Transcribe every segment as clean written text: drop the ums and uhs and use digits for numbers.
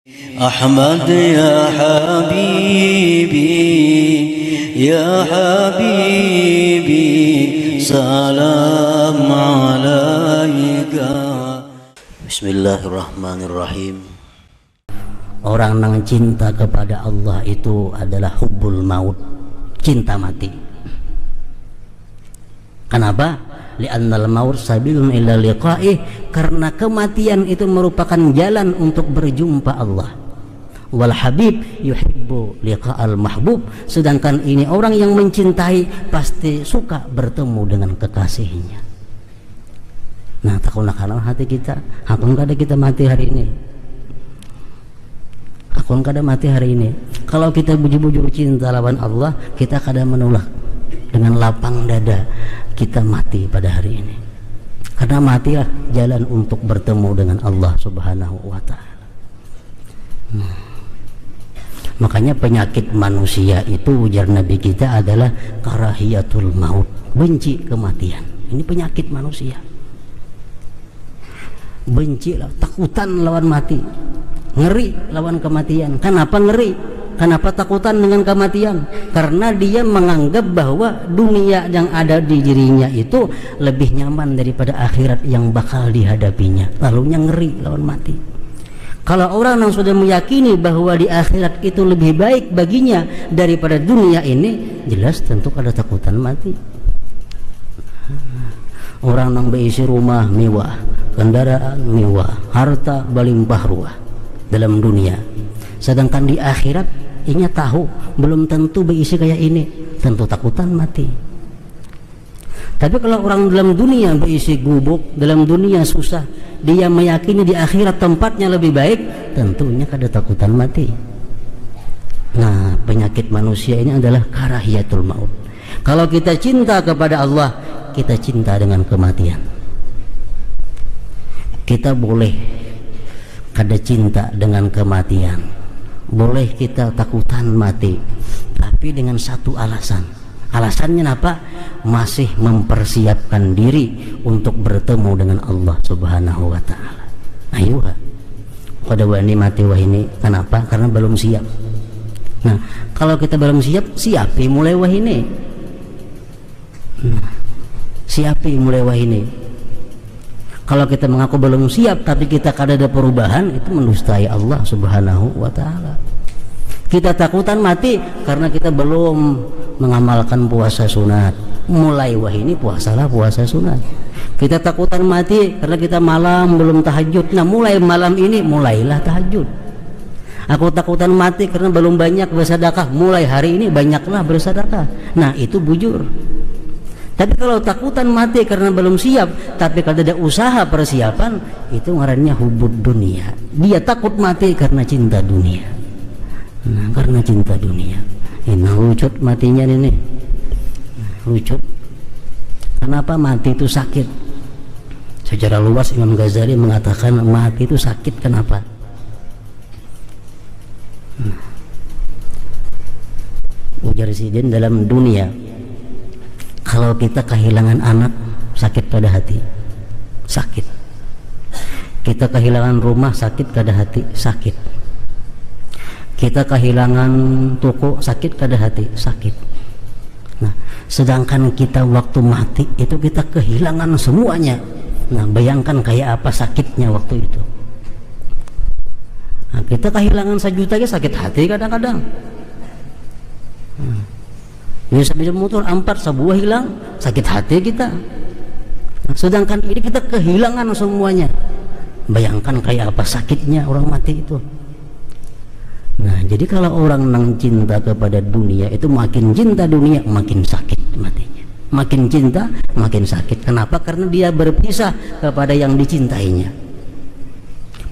أحمد يا حبيبي يا حبيبي سلام عليك. Bismillahirrahmanirrahim. Orang yang cinta kepada Allah itu adalah hubbul maut, cinta mati. Kenapa? Li'annal maut sabilun ila liqa'ih, karena kematian itu merupakan jalan untuk berjumpa Allah. Wal habib yuhibbu liqa'al mahbub, sedangkan ini orang yang mencintai pasti suka bertemu dengan kekasihnya. Nah, takunakan hati kita, hakun kada kita mati hari ini. Hakun kada mati hari ini. Kalau kita bujur-bujur cinta lawan Allah, kita kada menolak dengan lapang dada kita mati pada hari ini, karena matilah jalan untuk bertemu dengan Allah Subhanahu wa Ta'ala. Makanya penyakit manusia itu, ujar Nabi kita, adalah karahiyatul maut, benci kematian. Ini penyakit manusia, benci, takutan lawan mati, ngeri lawan kematian. Kenapa ngeri? Kenapa takutan dengan kematian? Karena dia menganggap bahwa dunia yang ada di dirinya itu lebih nyaman daripada akhirat yang bakal dihadapinya. Lalunya ngeri lawan mati. Kalau orang yang sudah meyakini bahwa di akhirat itu lebih baik baginya daripada dunia ini, jelas tentu ada takutan mati. Orang yang berisi rumah mewah, kendaraan mewah, harta berlimpah ruah dalam dunia, sedangkan di akhirat inya tahu belum tentu berisi kayak ini, tentu takutan mati. Tapi kalau orang dalam dunia berisi gubuk, dalam dunia susah, dia meyakini di akhirat tempatnya lebih baik, tentunya kada takutan mati. Nah, penyakit manusia ini adalah karahiyatul maut. Kalau kita cinta kepada Allah, kita cinta dengan kematian. Kita boleh kada cinta dengan kematian, boleh kita takutan mati, tapi dengan satu alasan. Alasannya apa? Masih mempersiapkan diri untuk bertemu dengan Allah Subhanahu wa Ta'ala. Ayo pada wani mati wah ini. Kenapa? Karena belum siap. Nah, kalau kita belum siap, siapi mulai wah ini. Siapi mulai wah ini. Kalau kita mengaku belum siap tapi kita kada ada perubahan, itu mendustai Allah Subhanahu wa Ta'ala. Kita takutan mati karena kita belum mengamalkan puasa sunat. Mulai wah ini puasalah puasa sunat. Kita takutan mati karena kita malam belum tahajud. Nah, mulai malam ini mulailah tahajud. Aku takutan mati karena belum banyak bersedekah. Mulai hari ini banyaklah bersedekah. Nah, itu bujur. Tapi kalau takutan mati karena belum siap, tapi kalau ada usaha persiapan, itu ngarannya hubud dunia. Dia takut mati karena cinta dunia. Nah, karena cinta dunia. Ini lucut matinya ini. Lucut. Kenapa mati itu sakit? Secara luas Imam Ghazali mengatakan mati itu sakit. Kenapa? Ujar Sidin, dalam dunia kalau kita kehilangan anak, sakit pada hati, sakit. Kita kehilangan rumah, sakit pada hati, sakit. Kita kehilangan toko, sakit pada hati, sakit. Nah, sedangkan kita waktu mati itu kita kehilangan semuanya. Nah, bayangkan kayak apa sakitnya waktu itu. Nah, kita kehilangan 1 juta ya sakit hati kadang-kadang. Ya, sepeda motor 4 sebuah hilang, sakit hati kita. Nah, sedangkan ini kita kehilangan semuanya. Bayangkan kayak apa sakitnya orang mati itu. Nah, jadi kalau orang nang cinta kepada dunia itu, makin cinta dunia makin sakit matinya. Makin cinta makin sakit. Kenapa? Karena dia berpisah kepada yang dicintainya.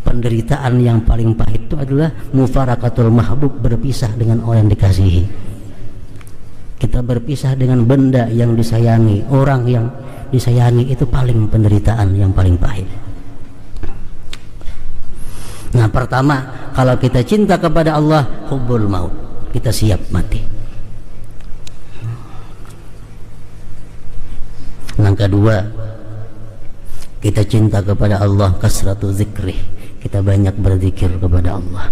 Penderitaan yang paling pahit itu adalah mufarakatul mahbub, berpisah dengan orang yang dikasihi. Kita berpisah dengan benda yang disayangi, orang yang disayangi, itu paling penderitaan yang paling pahit. Nah, pertama, kalau kita cinta kepada Allah, hubbul maut, kita siap mati. Yang kedua, kita cinta kepada Allah, kasratu zikrih, kita banyak berzikir kepada Allah.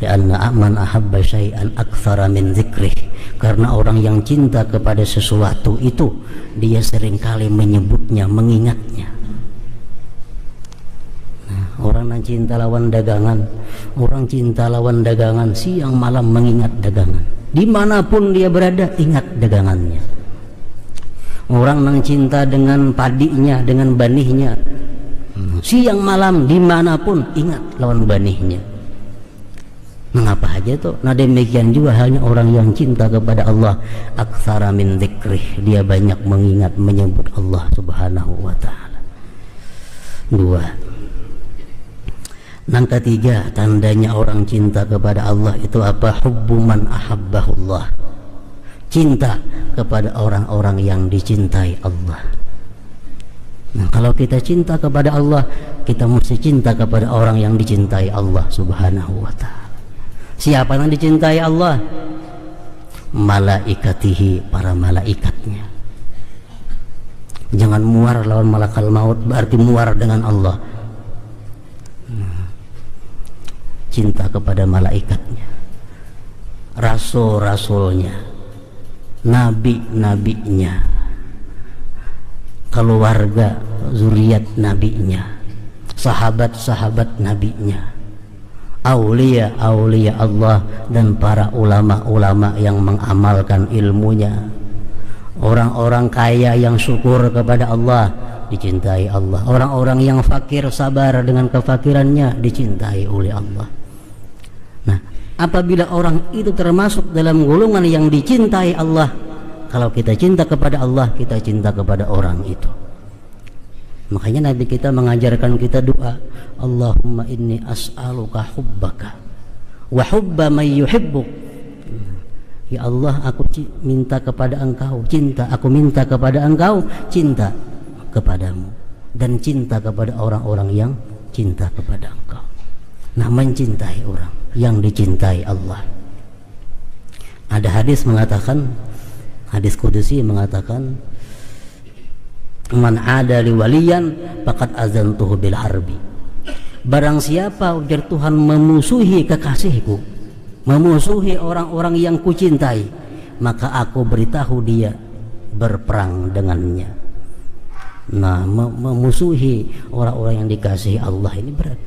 Lianna man ahabba syai'an aktsara min dzikrih, karena orang yang cinta kepada sesuatu itu dia seringkali menyebutnya, mengingatnya. Nah, orang yang cinta lawan dagangan, orang cinta lawan dagangan siang malam mengingat dagangan, dimanapun dia berada ingat dagangannya. Orang yang cinta dengan padinya, dengan banihnya, siang malam dimanapun ingat lawan banihnya. Mengapa aja tuh? Nah demikian juga halnya orang yang cinta kepada Allah, aktsara min dzikrih, dia banyak mengingat, menyebut Allah Subhanahu wa taala. 2. Yang ketiga, tandanya orang cinta kepada Allah itu apa? Hubbu man ahabbahullah, cinta kepada orang-orang yang dicintai Allah. Nah, kalau kita cinta kepada Allah, kita mesti cinta kepada orang yang dicintai Allah Subhanahu wa taala. Siapa yang dicintai Allah? Malaikatihi, para malaikatnya. Jangan muar lawan malakal maut, berarti muar dengan Allah. Cinta kepada malaikatnya, rasul-rasulnya, nabi-nabinya, keluarga zuriat nabinya, sahabat-sahabat nabinya, aulia-aulia Allah, dan para ulama-ulama yang mengamalkan ilmunya. Orang-orang kaya yang syukur kepada Allah dicintai Allah. Orang-orang yang fakir sabar dengan kefakirannya dicintai oleh Allah. Nah, apabila orang itu termasuk dalam golongan yang dicintai Allah, kalau kita cinta kepada Allah, kita cinta kepada orang itu. Makanya Nabi kita mengajarkan kita doa, Allahumma inni as'aluka hubbaka wa hubba man yuhibbuk. Ya Allah, aku minta kepada Engkau cinta, aku minta kepada Engkau cinta kepadamu, dan cinta kepada orang-orang yang cinta kepada Engkau. Nah, mencintai orang yang dicintai Allah. Ada hadis mengatakan, hadis kudusi mengatakan, man ada li waliyan faqad azantuhu bil harbi. Barang siapa, ujar Tuhan, memusuhi kekasihku, memusuhi orang-orang yang kucintai, maka aku beritahu dia berperang dengannya. Nah, memusuhi orang-orang yang dikasihi Allah ini berat.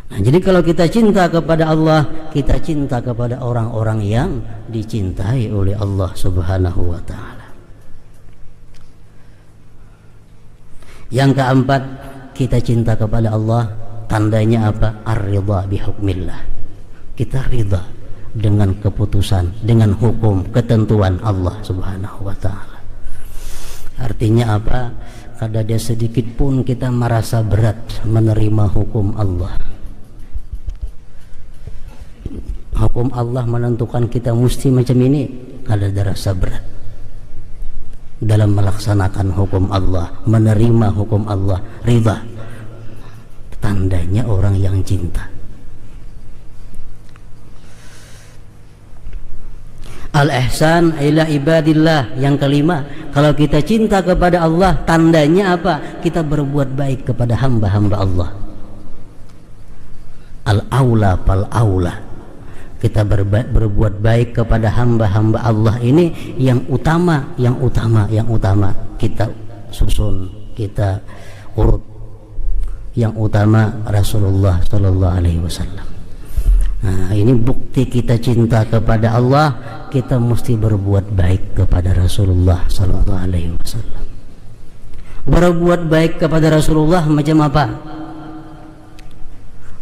Nah, jadi kalau kita cinta kepada Allah, kita cinta kepada orang-orang yang dicintai oleh Allah Subhanahu wa ta'ala. Yang keempat, kita cinta kepada Allah, tandanya apa? Ar-ridha bihukmillah. Kita ridha dengan keputusan, dengan hukum, ketentuan Allah Subhanahu wa ta'ala. Artinya apa? Kada ada sedikit pun kita merasa berat menerima hukum Allah. Hukum Allah menentukan kita mesti macam ini, kada ada rasa berat dalam melaksanakan hukum Allah, menerima hukum Allah, ridha. Tandanya orang yang cinta. Al-ihsan ila ibadillah. Yang kelima, kalau kita cinta kepada Allah, tandanya apa? Kita berbuat baik kepada hamba-hamba Allah. Al-aula fal-aula. Kita berbuat baik kepada hamba-hamba Allah ini yang utama, yang utama, yang utama kita susun, kita urut. Yang utama Rasulullah Sallallahu Alaihi Wasallam. Nah, ini bukti kita cinta kepada Allah, kita mesti berbuat baik kepada Rasulullah Sallallahu Alaihi Wasallam. Berbuat baik kepada Rasulullah macam apa?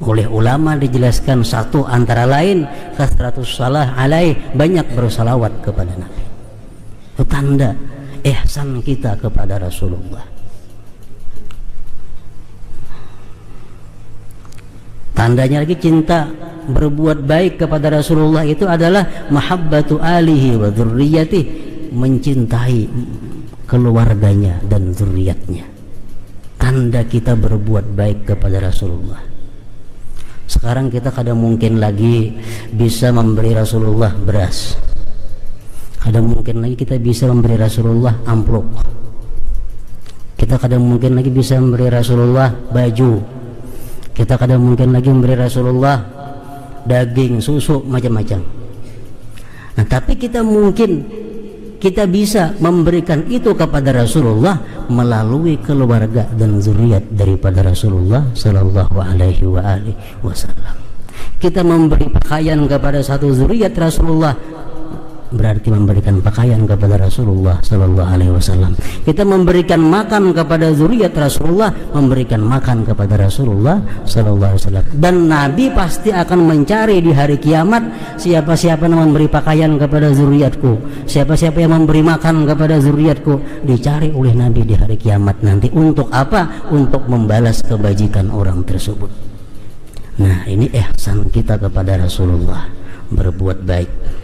Oleh ulama dijelaskan, satu antara lain kasratus salah alaih, banyak bersalawat kepada Nabi. Itu tanda ihsan kita kepada Rasulullah. Tandanya lagi cinta berbuat baik kepada Rasulullah itu adalah mahabbatu alihi wa dzurriyyatihi, mencintai keluarganya dan zuriatnya. Tanda kita berbuat baik kepada Rasulullah. Sekarang kita kadang mungkin lagi bisa memberi Rasulullah beras, kadang mungkin lagi kita bisa memberi Rasulullah amplop, kita kadang mungkin lagi bisa memberi Rasulullah baju, kita kadang mungkin lagi memberi Rasulullah daging, susu, macam-macam. Nah, tapi kita bisa memberikan itu kepada Rasulullah melalui keluarga dan zuriat daripada Rasulullah Sallallahu Alaihi Wasallam. Kita memberi pakaian kepada satu zuriat Rasulullah, berarti memberikan pakaian kepada Rasulullah Sallallahu Alaihi Wasallam. Kita memberikan makan kepada zuriat Rasulullah, memberikan makan kepada Rasulullah Sallallahu Alaihi Wasallam. Dan Nabi pasti akan mencari di hari kiamat siapa-siapa yang memberi pakaian kepada zuriatku, siapa-siapa yang memberi makan kepada zuriatku, dicari oleh Nabi di hari kiamat nanti. Untuk apa? Untuk membalas kebajikan orang tersebut. Nah, ini ihsan kita kepada Rasulullah, berbuat baik.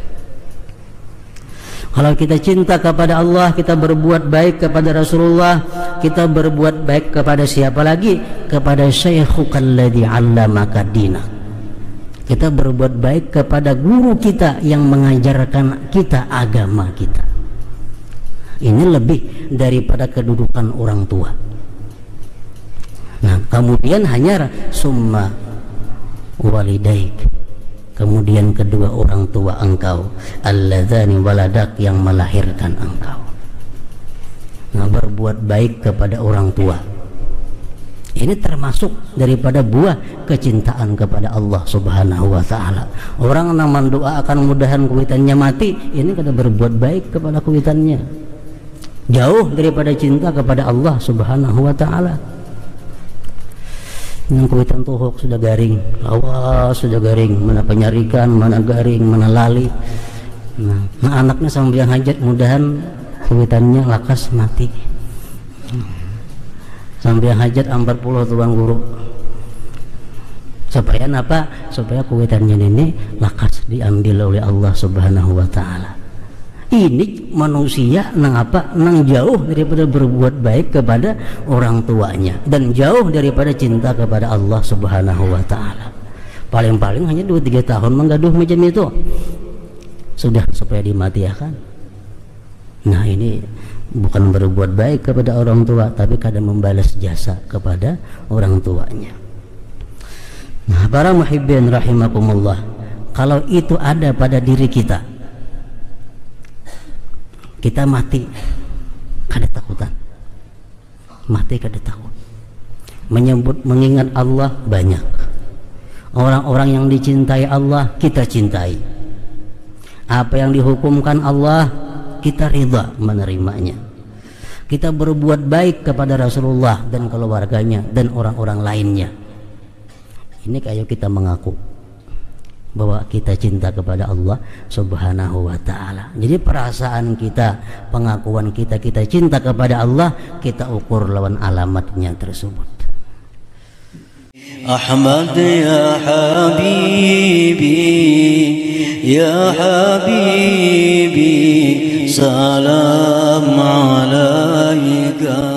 Kalau kita cinta kepada Allah, kita berbuat baik kepada Rasulullah, kita berbuat baik kepada siapa lagi? Kepada Syekhukal ladzi 'allamaka dinak. Kita berbuat baik kepada guru kita yang mengajarkan kita agama kita. Ini lebih daripada kedudukan orang tua. Nah, kemudian hanya summa walidaik, kemudian kedua orang tua engkau, alladzani waladak, yang melahirkan engkau. Nah, berbuat baik kepada orang tua ini termasuk daripada buah kecintaan kepada Allah Subhanahu wa Ta'ala. Orang naman doa akan mudahan kuitannya mati, ini kada berbuat baik kepada kuitannya, jauh daripada cinta kepada Allah Subhanahu wa Ta'ala. Yang kuitan tuhuk sudah garing, awas sudah garing, mana penyarikan, mana garing, mana lali. Nah anaknya sambil hajat, mudahan kuitannya lakas mati. Sambil hajat 40 tuan guru. Supaya apa? Supaya kuitannya ini lakas diambil oleh Allah Subhanahu wa Ta'ala. Ini manusia nang apa? Nang jauh daripada berbuat baik kepada orang tuanya dan jauh daripada cinta kepada Allah Subhanahu wa Ta'ala. Paling-paling hanya 2-3 tahun menggaduh macam itu sudah supaya dimatikan. Nah, ini bukan berbuat baik kepada orang tua, tapi kadang membalas jasa kepada orang tuanya. Nah, para muhibbin rahimakumullah, kalau itu ada pada diri kita, kita mati kada takutan, mati kada takut, mengingat Allah banyak. Orang-orang yang dicintai Allah kita cintai, apa yang dihukumkan Allah kita ridha menerimanya. Kita berbuat baik kepada Rasulullah dan keluarganya dan orang-orang lainnya. Ini kayak kita mengaku bahwa kita cinta kepada Allah Subhanahu wa Ta'ala. Jadi perasaan kita, pengakuan kita cinta kepada Allah, kita ukur lawan alamatnya tersebut. Ahmad ya habibi, ya habibi, salam alaika.